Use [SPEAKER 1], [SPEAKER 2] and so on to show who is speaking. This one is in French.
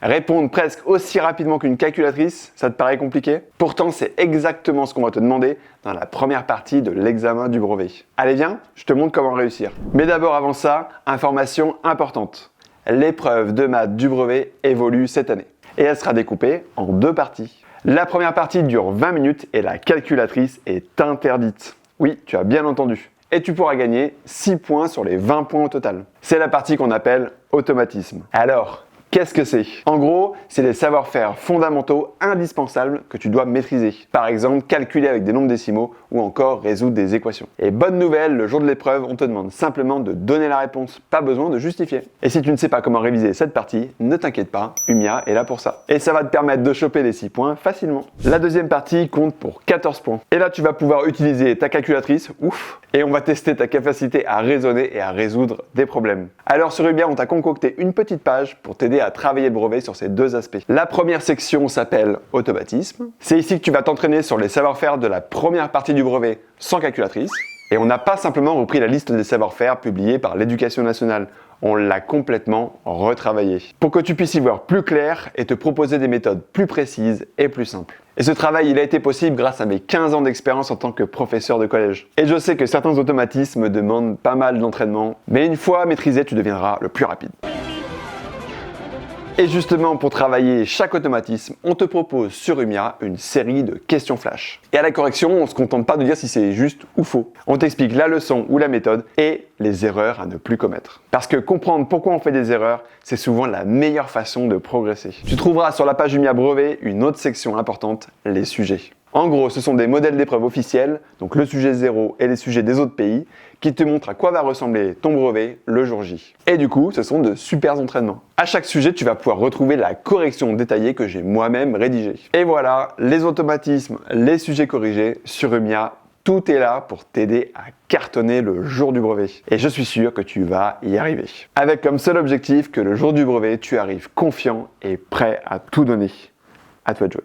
[SPEAKER 1] Répondre presque aussi rapidement qu'une calculatrice, ça te paraît compliqué? Pourtant, c'est exactement ce qu'on va te demander dans la première partie de l'examen du brevet. Allez viens, je te montre comment réussir. Mais d'abord avant ça, information importante. L'épreuve de maths du brevet évolue cette année. Et elle sera découpée en 2 parties. La première partie dure 20 minutes et la calculatrice est interdite. Oui, tu as bien entendu. Et tu pourras gagner 6 points sur les 20 points au total. C'est la partie qu'on appelle automatisme. Alors, qu'est-ce que c'est? En gros, c'est les savoir-faire fondamentaux indispensables que tu dois maîtriser. Par exemple, calculer avec des nombres décimaux ou encore résoudre des équations. Et bonne nouvelle, le jour de l'épreuve, on te demande simplement de donner la réponse, pas besoin de justifier. Et si tu ne sais pas comment réviser cette partie, ne t'inquiète pas, Umia est là pour ça. Et ça va te permettre de choper les 6 points facilement. La deuxième partie compte pour 14 points. Et là, tu vas pouvoir utiliser ta calculatrice, ouf, et on va tester ta capacité à raisonner et à résoudre des problèmes. Alors sur Umia, on t'a concocté une petite page pour t'aider à travailler le brevet sur ces 2 aspects. La première section s'appelle automatisme. C'est ici que tu vas t'entraîner sur les savoir-faire de la première partie du brevet sans calculatrice. Et on n'a pas simplement repris la liste des savoir-faire publiée par l'Éducation nationale. On l'a complètement retravaillé pour que tu puisses y voir plus clair et te proposer des méthodes plus précises et plus simples. Et ce travail, il a été possible grâce à mes 15 ans d'expérience en tant que professeur de collège. Et je sais que certains automatismes demandent pas mal d'entraînement, mais une fois maîtrisé, tu deviendras le plus rapide. Et justement, pour travailler chaque automatisme, on te propose sur Umia une série de questions flash. Et à la correction, on ne se contente pas de dire si c'est juste ou faux. On t'explique la leçon ou la méthode et les erreurs à ne plus commettre. Parce que comprendre pourquoi on fait des erreurs, c'est souvent la meilleure façon de progresser. Tu trouveras sur la page Umia Brevet une autre section importante, les sujets. En gros, ce sont des modèles d'épreuves officiels, donc le sujet 0 et les sujets des autres pays, qui te montrent à quoi va ressembler ton brevet le jour J. Et du coup, ce sont de super entraînements. À chaque sujet, tu vas pouvoir retrouver la correction détaillée que j'ai moi-même rédigée. Et voilà, les automatismes, les sujets corrigés sur Umia, tout est là pour t'aider à cartonner le jour du brevet. Et je suis sûr que tu vas y arriver. Avec comme seul objectif que le jour du brevet, tu arrives confiant et prêt à tout donner. À toi de jouer.